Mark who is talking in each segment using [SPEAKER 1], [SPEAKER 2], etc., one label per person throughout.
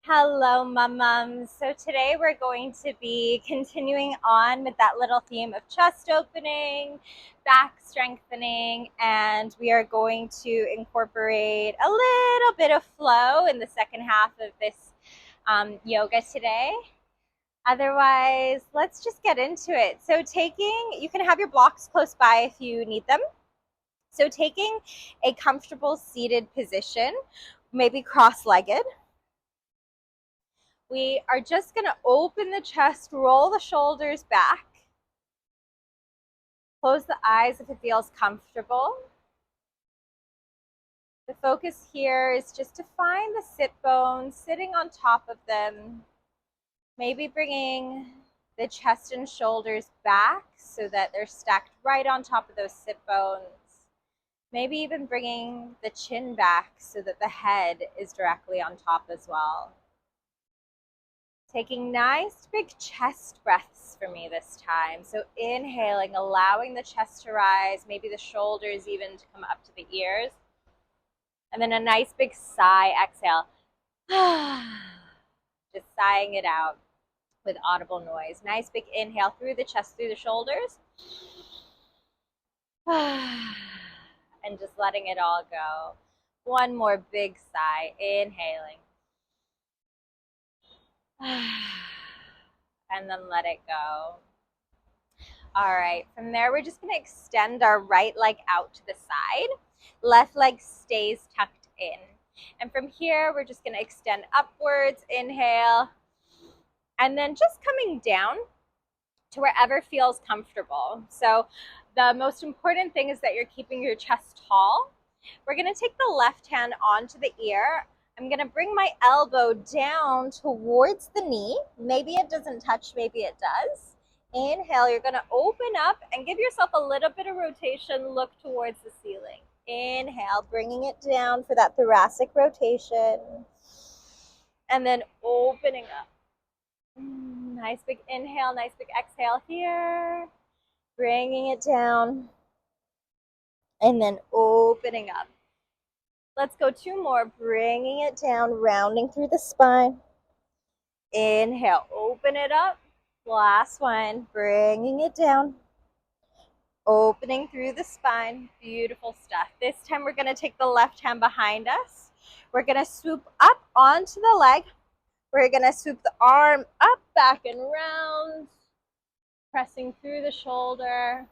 [SPEAKER 1] Hello, mums. So today we're going to be continuing on with that little theme of chest opening, back strengthening, and we are going to incorporate a little bit of flow in the second half of this yoga today. Otherwise, let's just get into it. So you can have your blocks close by if you need them. So taking a comfortable seated position, maybe cross-legged. We are just going to open the chest, roll the shoulders back, close the eyes if it feels comfortable. The focus here is just to find the sit bones, sitting on top of them, maybe bringing the chest and shoulders back so that they're stacked right on top of those sit bones. Maybe even bringing the chin back so that the head is directly on top as well. Taking nice big chest breaths for me this time. So inhaling, allowing the chest to rise, maybe the shoulders even to come up to the ears. And then a nice big sigh, exhale. Just sighing it out with audible noise. Nice big inhale through the chest, through the shoulders. And just letting it all go. One more big sigh, inhaling. And then let it go. All right, from there, we're just gonna extend our right leg out to the side. Left leg stays tucked in. And from here, we're just gonna extend upwards, inhale, and then just coming down to wherever feels comfortable. So the most important thing is that you're keeping your chest tall. We're gonna take the left hand onto the ear. I'm gonna bring my elbow down towards the knee. Maybe it doesn't touch, maybe it does. Inhale, you're gonna open up and give yourself a little bit of rotation, look towards the ceiling. Inhale, bringing it down for that thoracic rotation. And then opening up. Nice big inhale, nice big exhale here. Bringing it down. And then opening up. Let's go two more, bringing it down, rounding through the spine. Inhale, open it up. Last one, bringing it down. Opening through the spine. Beautiful stuff. This time we're going to take the left hand behind us. We're going to swoop up onto the leg. We're going to swoop the arm up, back and round. Pressing through the shoulder.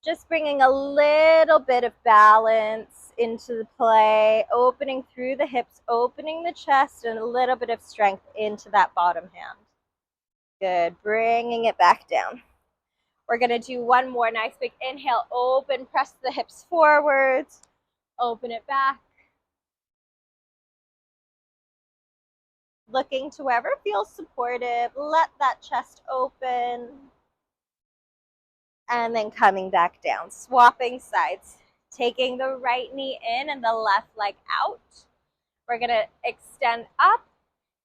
[SPEAKER 1] Just bringing a little bit of balance into the play, opening through the hips, opening the chest, and a little bit of strength into that bottom hand. Good, bringing it back down. We're gonna do one more nice big inhale, open, press the hips forwards, open it back. Looking to wherever feels supportive, let that chest open. And then coming back down, swapping sides, taking the right knee in and the left leg out. We're gonna extend up,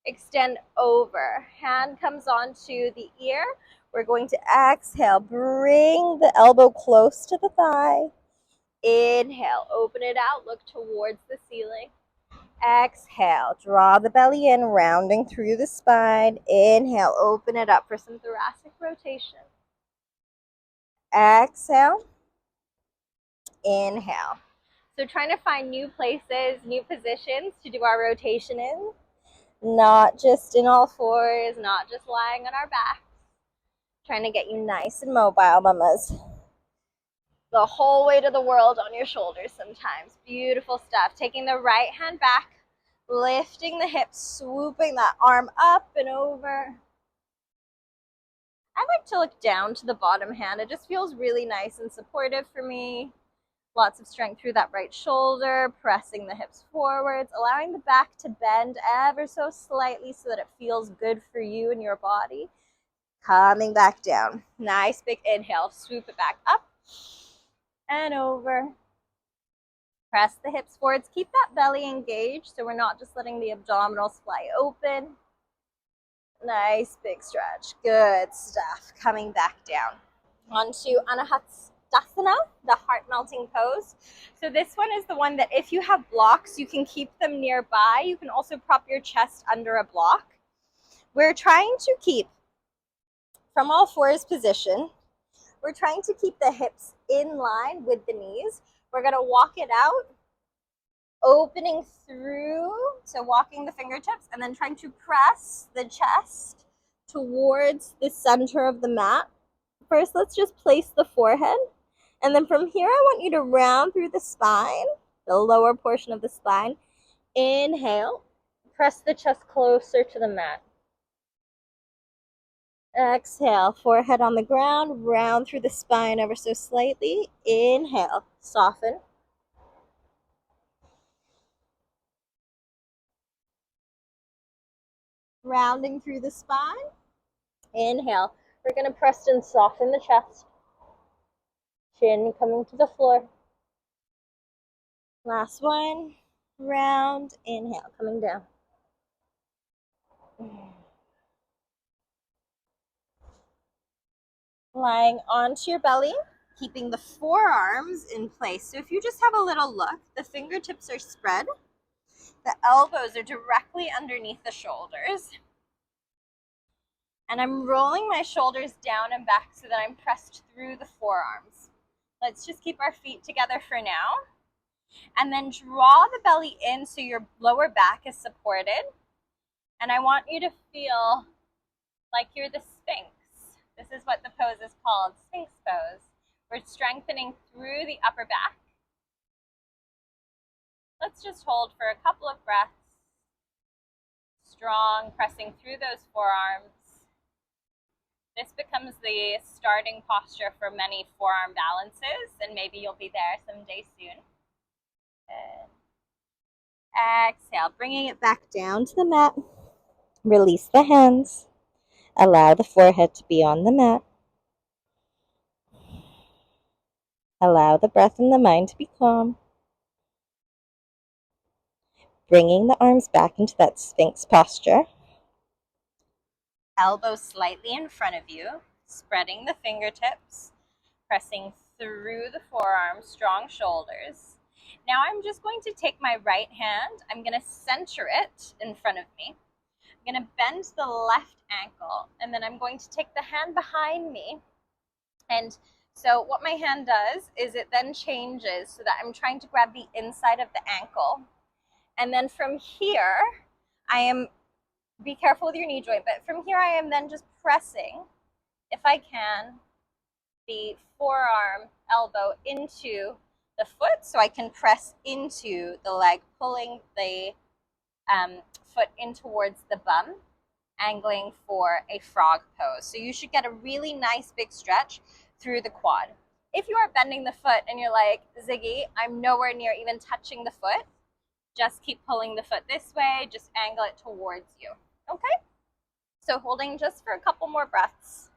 [SPEAKER 1] extend over. Hand comes onto the ear. We're going to exhale, bring the elbow close to the thigh. Inhale, open it out, look towards the ceiling. Exhale, draw the belly in, rounding through the spine. Inhale, open it up for some thoracic rotation. Exhale, inhale. So trying to find new places, new positions to do our rotation in. Not just in all fours, not just lying on our backs. Trying to get you nice and mobile, mamas. The whole weight of the world on your shoulders sometimes. Beautiful stuff. Taking the right hand back, lifting the hips, swooping that arm up and over. I like to look down to the bottom hand. It just feels really nice and supportive for me. Lots of strength through that right shoulder, pressing the hips forwards, allowing the back to bend ever so slightly so that it feels good for you and your body. Coming back down. Nice big inhale, swoop it back up and over. Press the hips forwards. Keep that belly engaged so we're not just letting the abdominals fly open. Nice big stretch. Good stuff. Coming back down. Onto Anahats Uttanasana, the heart melting pose. So this one is the one that if you have blocks, you can keep them nearby. You can also prop your chest under a block. We're trying to keep from all fours position. We're trying to keep the hips in line with the knees. We're going to walk it out, opening through, so walking the fingertips, and then trying to press the chest towards the center of the mat. First, let's just place the forehead. And then from here, I want you to round through the spine, the lower portion of the spine. Inhale, press the chest closer to the mat. Exhale, forehead on the ground, round through the spine ever so slightly. Inhale, soften. Rounding through the spine. Inhale. We're going to press and soften the chest. Chin coming to the floor. Last one. Round. Inhale, coming down. Lying onto your belly, keeping the forearms in place. So if you just have a little look, the fingertips are spread. The elbows are directly underneath the shoulders. And I'm rolling my shoulders down and back so that I'm pressed through the forearms. Let's just keep our feet together for now. And then draw the belly in so your lower back is supported. And I want you to feel like you're the Sphinx. This is what the pose is called, Sphinx pose. We're strengthening through the upper back. Let's just hold for a couple of breaths. Strong, pressing through those forearms. This becomes the starting posture for many forearm balances, and maybe you'll be there someday soon. Good. Exhale, bringing it back down to the mat. Release the hands. Allow the forehead to be on the mat. Allow the breath and the mind to be calm. Bringing the arms back into that Sphinx posture. Elbows slightly in front of you, spreading the fingertips, pressing through the forearms, strong shoulders. Now I'm just going to take my right hand, I'm going to center it in front of me. I'm going to bend the left ankle, and then I'm going to take the hand behind me. And so what my hand does is it then changes so that I'm trying to grab the inside of the ankle. And then from here, be careful with your knee joint, but from here I am then just pressing, if I can, the forearm elbow into the foot so I can press into the leg, pulling the foot in towards the bum, angling for a frog pose. So you should get a really nice big stretch through the quad. If you are bending the foot and you're like, Ziggy, I'm nowhere near even touching the foot, just keep pulling the foot this way, just angle it towards you. Okay? So holding just for a couple more breaths.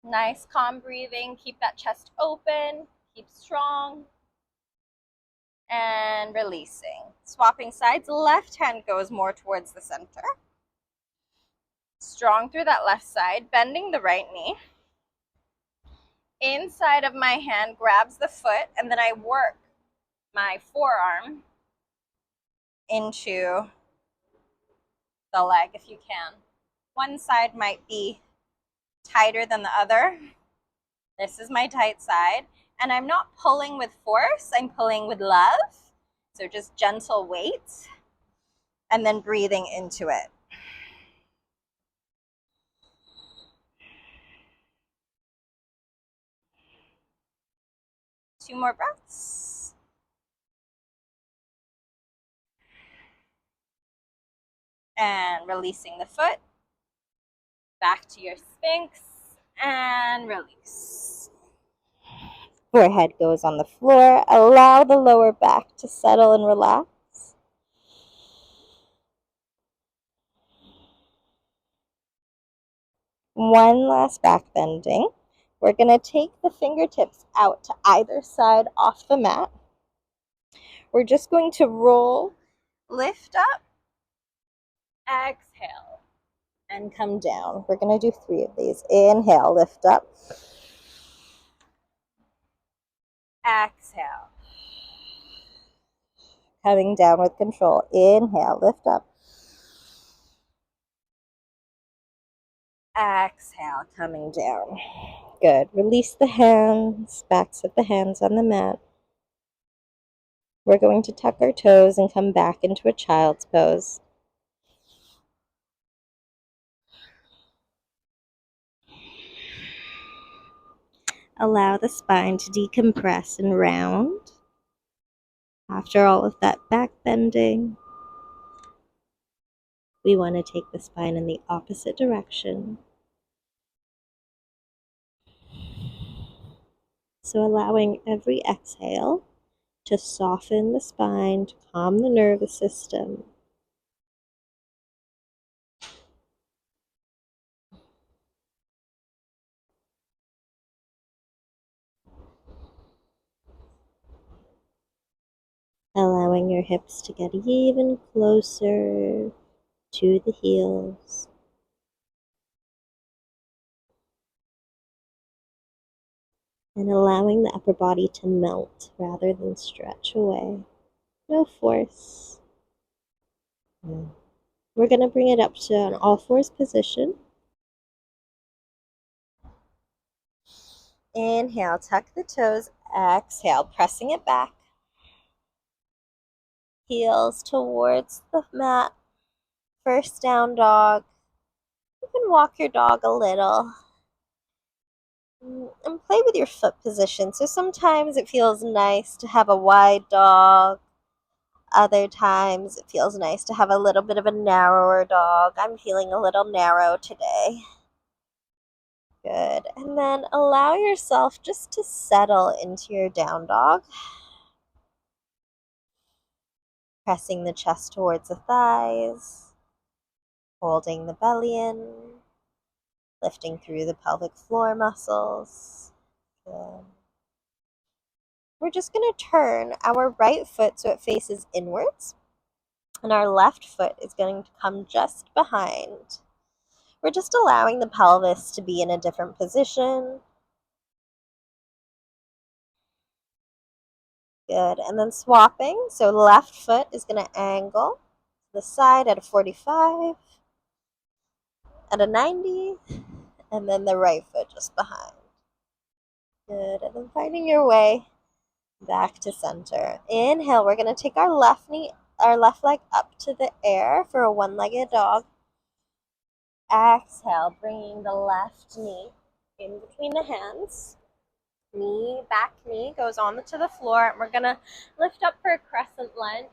[SPEAKER 1] Nice, calm breathing. Keep that chest open. Keep strong. And releasing. Swapping sides. Left hand goes more towards the center. Strong through that left side. Bending the right knee. Inside of my hand grabs the foot, and then I work my forearm into the leg if you can. One side might be tighter than the other. This is my tight side. And I'm not pulling with force, I'm pulling with love. So just gentle weight. And then breathing into it. Two more breaths. And releasing the foot. Back to your Sphinx. And release. Forehead goes on the floor. Allow the lower back to settle and relax. One last back bending. We're going to take the fingertips out to either side off the mat. We're just going to roll, lift up, exhale, and come down. We're going to do 3 of these. Inhale, lift up. Exhale. Coming down with control. Inhale, lift up. Exhale, coming down. Good. Release the hands, backs of the hands on the mat. We're going to tuck our toes and come back into a child's pose. Allow the spine to decompress and round. After all of that back bending, we want to take the spine in the opposite direction. So allowing every exhale to soften the spine, to calm the nervous system. Allowing your hips to get even closer to the heels. And allowing the upper body to melt rather than stretch away. No force. We're going to bring it up to an all fours position. Inhale, tuck the toes. Exhale, pressing it back. Heels towards the mat. First down dog. You can walk your dog a little. And play with your foot position. So sometimes it feels nice to have a wide dog. Other times it feels nice to have a little bit of a narrower dog. I'm feeling a little narrow today. Good. And then allow yourself just to settle into your down dog. Pressing the chest towards the thighs. Holding the belly in. Lifting through the pelvic floor muscles. Good. We're just going to turn our right foot so it faces inwards. And our left foot is going to come just behind. We're just allowing the pelvis to be in a different position. Good. And then swapping. So the left foot is going to angle to the side at a 45, at a 90, and then the right foot just behind. Good. And then finding your way back to center. Inhale. We're going to take our left leg up to the air for a one-legged dog. Exhale, bringing the left knee in between the hands. Back knee goes onto the floor, and we're gonna lift up for a crescent lunge,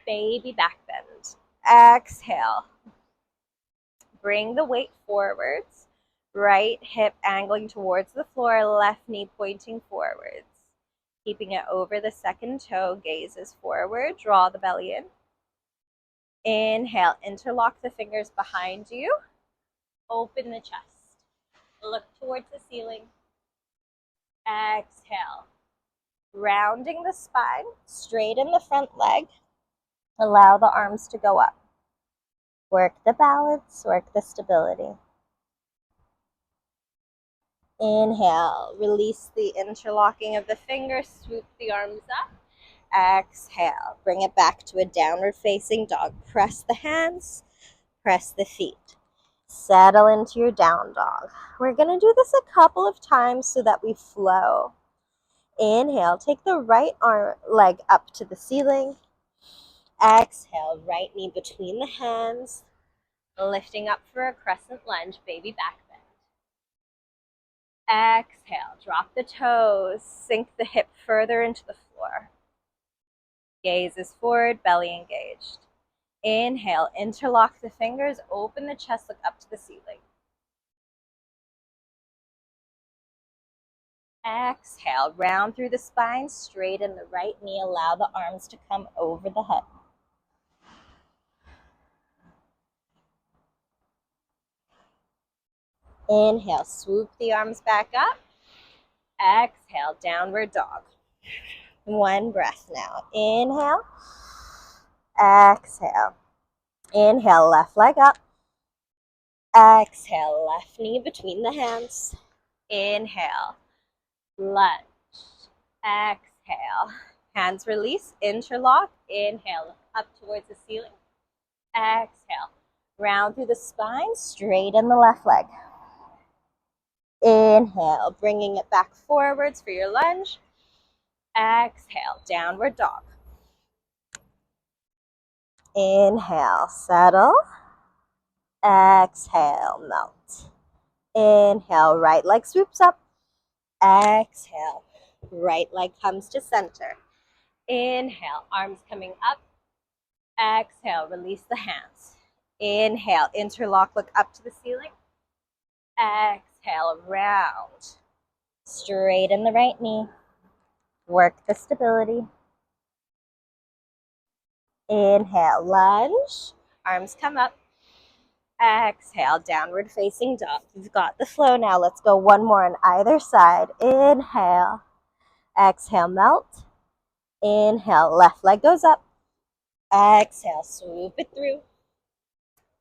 [SPEAKER 1] baby back bend. Exhale, bring the weight forwards, right hip angling towards the floor, left knee pointing forwards, keeping it over the second toe, gazes forward, draw the belly in. Inhale, interlock the fingers behind you, open the chest, look towards the ceiling. Exhale, rounding the spine, straighten the front leg, allow the arms to go up. Work the balance, work the stability. Inhale, release the interlocking of the fingers, swoop the arms up. Exhale, bring it back to a downward facing dog. Press the hands, press the feet. Settle into your down dog. We're going to do this a couple of times so that we flow. Inhale, take the right leg up to the ceiling. Exhale, right knee between the hands, lifting up for a crescent lunge, baby back bend. Exhale, drop the toes, sink the hip further into the floor. Gaze is forward, belly engaged. Inhale, interlock the fingers, open the chest, look up to the ceiling. Exhale, round through the spine, straighten the right knee, allow the arms to come over the head. Inhale, swoop the arms back up. Exhale, downward dog. One breath now. Inhale. Exhale. Inhale, left leg up. Exhale, left knee between the hands. Inhale, lunge. Exhale. Hands release, interlock, inhale, up towards the ceiling. Exhale. Round through the spine, straighten the left leg. Inhale, bringing it back forwards for your lunge. Exhale, downward dog. Inhale, settle. Exhale, melt. Inhale, right leg swoops up. Exhale, right leg comes to center. Inhale, arms coming up. Exhale, release the hands. Inhale, interlock, look up to the ceiling. Exhale, round. Straighten the right knee. Work the stability. Inhale, lunge. Arms come up. Exhale, downward facing dog. You've got the flow now. Let's go one more on either side. Inhale. Exhale, melt. Inhale, left leg goes up. Exhale, swoop it through.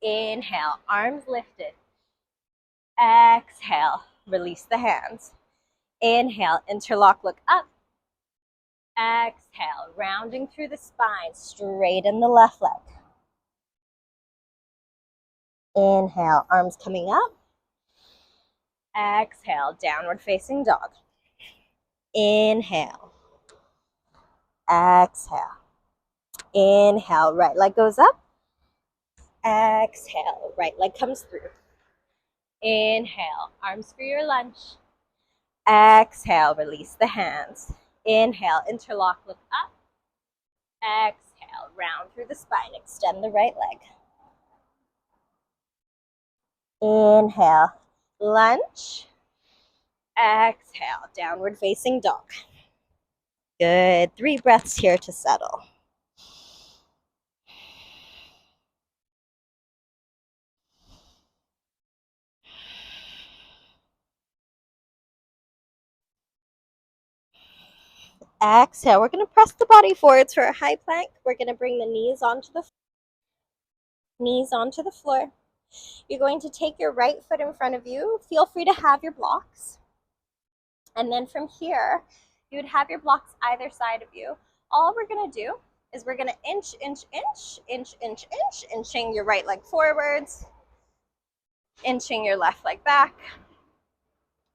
[SPEAKER 1] Inhale, arms lifted. Exhale, release the hands. Inhale, interlock, look up. Exhale, rounding through the spine, straighten the left leg. Inhale, arms coming up. Exhale, downward facing dog. Inhale. Exhale. Inhale, right leg goes up. Exhale, right leg comes through. Inhale, arms for your lunge. Exhale, release the hands. Inhale, interlock, look up. Exhale, round through the spine, extend the right leg. Inhale, lunge. Exhale, downward facing dog. Good. 3 breaths here to settle. Exhale. We're going to press the body forwards for a high plank. We're going to bring the knees onto the floor. You're going to take your right foot in front of you. Feel free to have your blocks. And then from here, you would have your blocks either side of you. All we're going to do is we're going to inch, inching your right leg forwards, inching your left leg back,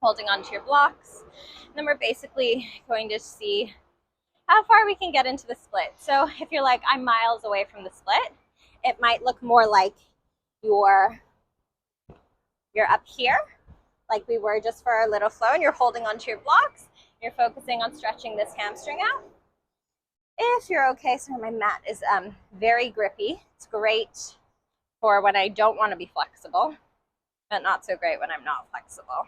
[SPEAKER 1] holding onto your blocks. And then we're basically going to see how far we can get into the split. So if you're like, I'm miles away from the split, it might look more like you're up here, like we were just for our little flow, and you're holding onto your blocks. You're focusing on stretching this hamstring out. If you're okay, so my mat is very grippy. It's great for when I don't want to be flexible, but not so great when I'm not flexible.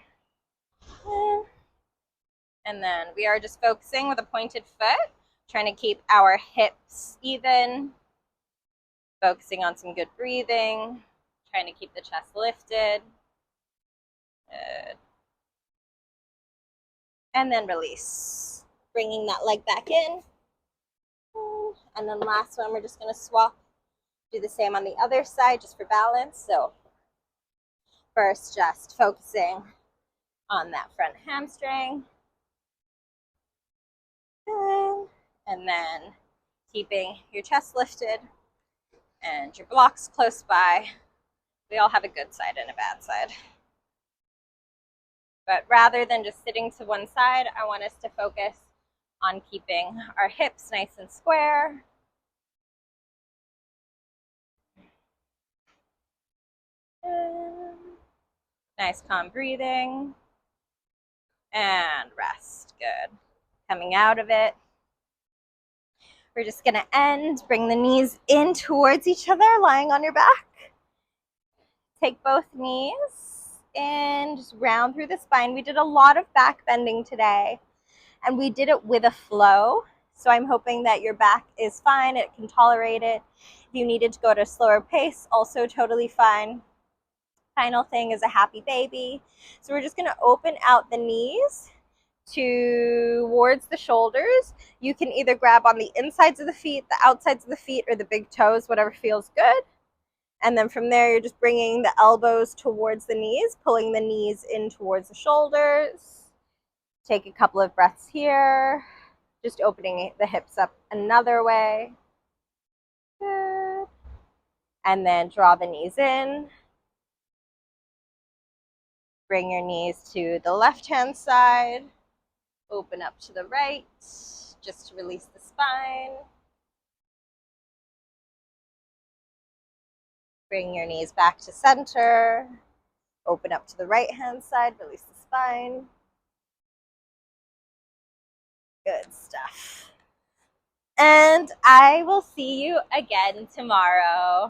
[SPEAKER 1] And then we are just focusing with a pointed foot, trying to keep our hips even, focusing on some good breathing, trying to keep the chest lifted. Good. And then release, bringing that leg back in. And then last one, we're just going to swap, do the same on the other side just for balance. So first, just focusing on that front hamstring. Good. And then keeping your chest lifted and your blocks close by. We all have a good side and a bad side. But rather than just sitting to one side, I want us to focus on keeping our hips nice and square. Good. Nice calm breathing. And rest. Good. Coming out of it. We're just going to end. Bring the knees in towards each other, lying on your back. Take both knees and just round through the spine. We did a lot of back bending today, and we did it with a flow. So I'm hoping that your back is fine. It can tolerate it. If you needed to go at a slower pace, also totally fine. Final thing is a happy baby. So we're just going to open out the knees towards the shoulders. You can either grab on the insides of the feet, the outsides of the feet, or the big toes, whatever feels good. And then from there, you're just bringing the elbows towards the knees, pulling the knees in towards the shoulders. Take a couple of breaths here. Just opening the hips up another way. Good. And then draw the knees in. Bring your knees to the left-hand side. Open up to the right, just to release the spine. Bring your knees back to center. Open up to the right-hand side, release the spine. Good stuff. And I will see you again tomorrow.